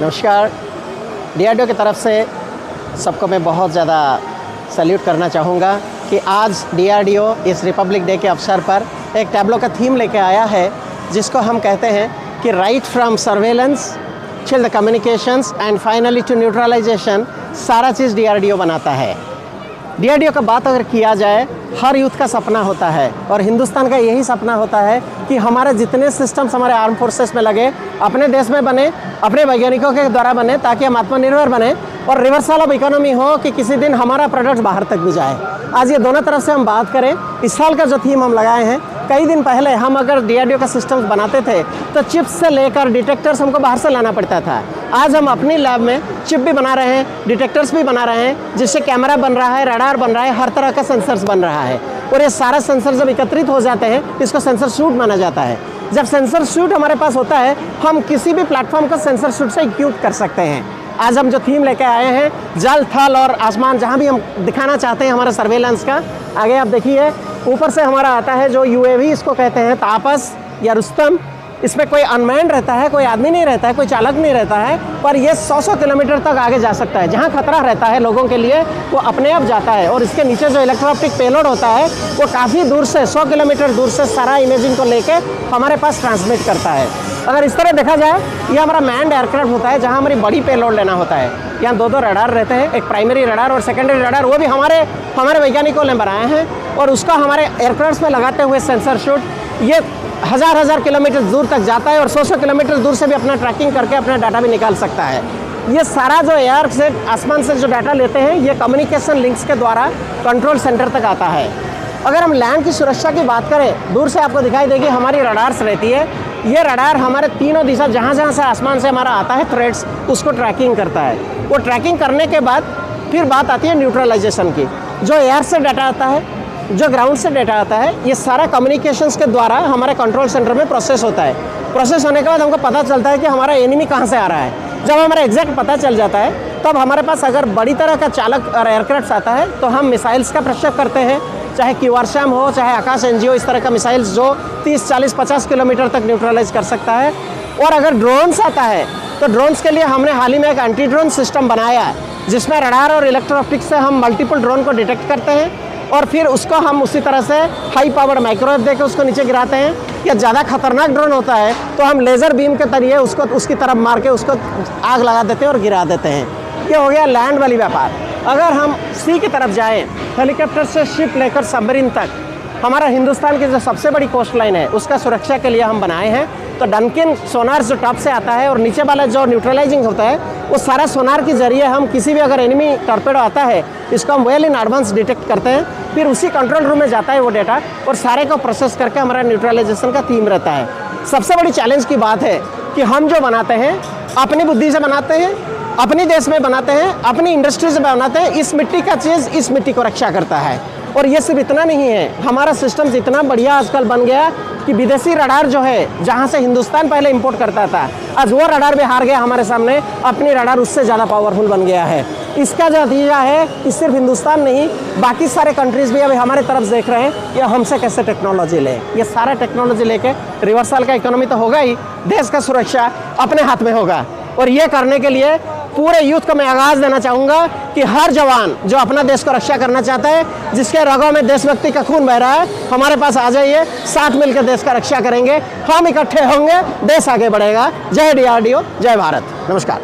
नमस्कार। डीआरडीओ की तरफ से सबको मैं बहुत ज़्यादा सैल्यूट करना चाहूँगा कि आज डीआरडीओ इस रिपब्लिक डे के अवसर पर एक टैब्लो का थीम लेके आया है, जिसको हम कहते हैं कि right from surveillance till the communications and finally to neutralisation, सारा चीज़ डीआरडीओ बनाता है। डीआरडीओ का बात अगर किया जाए, हर यूथ का सपना होता है और हिंदुस्तान का यही सपना होता है कि हमारे जितने सिस्टम्स हमारे आर्म फोर्सेस में लगे अपने देश में बने, अपने वैज्ञानिकों के द्वारा बने, ताकि हम आत्मनिर्भर बने और रिवर्सल ऑफ इकोनॉमी हो कि किसी दिन हमारा प्रोडक्ट बाहर तक भी जाए। आज ये दोनों तरफ से हम बात करें, इस साल का जो थीम हम लगाए हैं, कई दिन पहले हम अगर डीआरडीओ का सिस्टम्स बनाते थे तो चिप्स से लेकर डिटेक्टर्स हमको बाहर से लाना पड़ता था। आज हम अपनी लैब में चिप भी बना रहे हैं, डिटेक्टर्स भी बना रहे हैं, जिससे कैमरा बन रहा है, रडार बन रहा है, हर तरह का सेंसर्स बन रहा है। और ये सारा सेंसर जब एकत्रित हो जाते हैं, इसको सेंसर सूट माना जाता है। जब सेंसर सूट हमारे पास होता है, हम किसी भी प्लेटफॉर्म को सेंसर सूट से इक्विप कर सकते हैं। आज हम जो थीम लेके आए हैं, जल, थल और आसमान, जहाँ भी हम दिखाना चाहते हैं हमारा सर्वेलेंस का, आगे आप देखिए ऊपर से हमारा आता है जो यूएवी, इसको कहते हैं तापस या रुस्तम। इसमें कोई अनमैन्ड रहता है, कोई आदमी नहीं रहता है, कोई चालक नहीं रहता है, पर ये 100 किलोमीटर तक आगे जा सकता है। जहाँ खतरा रहता है लोगों के लिए, वो अपने आप जाता है। और इसके नीचे जो इलेक्ट्रो-ऑप्टिक पेलोड होता है, वो काफ़ी दूर से 100 किलोमीटर दूर से सारा इमेजिंग को लेके हमारे पास ट्रांसमिट करता है। अगर इस तरह देखा जाए, ये हमारा मैन्ड एयरक्राफ्ट होता है, जहाँ हमारी बड़ी पेलोड लेना होता है। यहाँ दो रडार रहते हैं, एक प्राइमरी रडार और सेकेंडरी रडार, वो भी हमारे वैज्ञानिकों ने बनाए हैं। और उसका हमारे एयरक्राफ्ट में लगाते हुए सेंसर शूट, ये हज़ार किलोमीटर दूर तक जाता है और 100 किलोमीटर दूर से भी अपना ट्रैकिंग करके अपना डाटा भी निकाल सकता है। ये सारा जो एयर से, आसमान से जो डाटा लेते हैं, ये कम्युनिकेशन लिंक्स के द्वारा कंट्रोल सेंटर तक आता है। अगर हम लैंड की सुरक्षा की बात करें, दूर से आपको दिखाई देगी हमारी रडार्स रहती है। ये रडार हमारे तीनों दिशा, जहाँ जहाँ से आसमान से हमारा आता है थ्रेड्स, उसको ट्रैकिंग करता है। वो ट्रैकिंग करने के बाद फिर बात आती है न्यूट्रलाइजेशन की। जो एयर से डाटा आता है, जो ग्राउंड से डाटा आता है, ये सारा कम्युनिकेशंस के द्वारा हमारे कंट्रोल सेंटर में प्रोसेस होता है। प्रोसेस होने के बाद हमको पता चलता है कि हमारा एनिमी कहाँ से आ रहा है। जब हमारा एग्जैक्ट पता चल जाता है, तब हमारे पास अगर बड़ी तरह का चालक और एयरक्राफ्ट आता है, तो हम मिसाइल्स का प्रक्षेप करते हैं, चाहे क्यूआरसैम हो, चाहे आकाश एनजीओ, इस तरह का मिसाइल्स जो 30, 40, 50 किलोमीटर तक न्यूट्रलाइज कर सकता है। और अगर ड्रोन्स आता है, तो ड्रोन्स के लिए हमने हाल ही में एक एंटी ड्रोन सिस्टम बनाया है, जिसमें रडार और इलेक्ट्रो-ऑप्टिक से हम मल्टीपल ड्रोन को डिटेक्ट करते हैं और फिर उसको हम उसी तरह से हाई पावर्ड माइक्रोवेव देकर उसको नीचे गिराते हैं। या ज़्यादा खतरनाक ड्रोन होता है तो हम लेज़र बीम के जरिए उसको उसकी तरफ मार के उसको आग लगा देते हैं और गिरा देते हैं। ये हो गया लैंड वाली व्यापार। अगर हम सी की तरफ जाएं, हेलीकॉप्टर से शिप लेकर सबमरीन तक, हमारा हिंदुस्तान की जो सबसे बड़ी कोस्ट लाइन है, उसका सुरक्षा के लिए हम बनाए हैं। तो डनकिन सोनार जो टॉप से आता है और नीचे वाला जो न्यूट्रलाइजिंग होता है, वो सारा सोनार के जरिए हम किसी भी अगर एनिमी टॉर्पेडो आता है, इसको हम वेल इन एडवांस डिटेक्ट करते हैं। फिर उसी कंट्रोल रूम में जाता है वो डेटा और सारे को प्रोसेस करके हमारा न्यूट्रलाइजेशन का थीम रहता है। सबसे बड़ी चैलेंज की बात है कि हम जो बनाते हैं, अपनी बुद्धि से बनाते हैं, अपनी देश में बनाते हैं, अपनी इंडस्ट्री से बनाते हैं। इस मिट्टी का चीज़ इस मिट्टी को रक्षा करता है। और ये सिर्फ इतना नहीं है, हमारा सिस्टम इतना बढ़िया आजकल बन गया कि विदेशी रडार जो है, जहाँ से हिंदुस्तान पहले इंपोर्ट करता था, आज वो रडार भी हार गया हमारे सामने। अपनी रडार उससे ज़्यादा पावरफुल बन गया है। इसका जो नतीजा है कि सिर्फ हिंदुस्तान नहीं, बाकी सारे कंट्रीज़ भी अभी हमारे तरफ देख रहे हैं कि हमसे कैसे टेक्नोलॉजी लें। ये सारा टेक्नोलॉजी लेके रिवर्सल का इकोनॉमी तो होगा ही, देश का सुरक्षा अपने हाथ में होगा। और ये करने के लिए पूरे यूथ को मैं आगाज़ देना चाहूँगा कि हर जवान जो अपना देश को रक्षा करना चाहता है, जिसके रगों में देशभक्ति का खून बह रहा है, हमारे पास आ जाइए। साथ मिलकर देश का रक्षा करेंगे, हम इकट्ठे होंगे, देश आगे बढ़ेगा। जय डीआरडीओ, जय भारत। नमस्कार।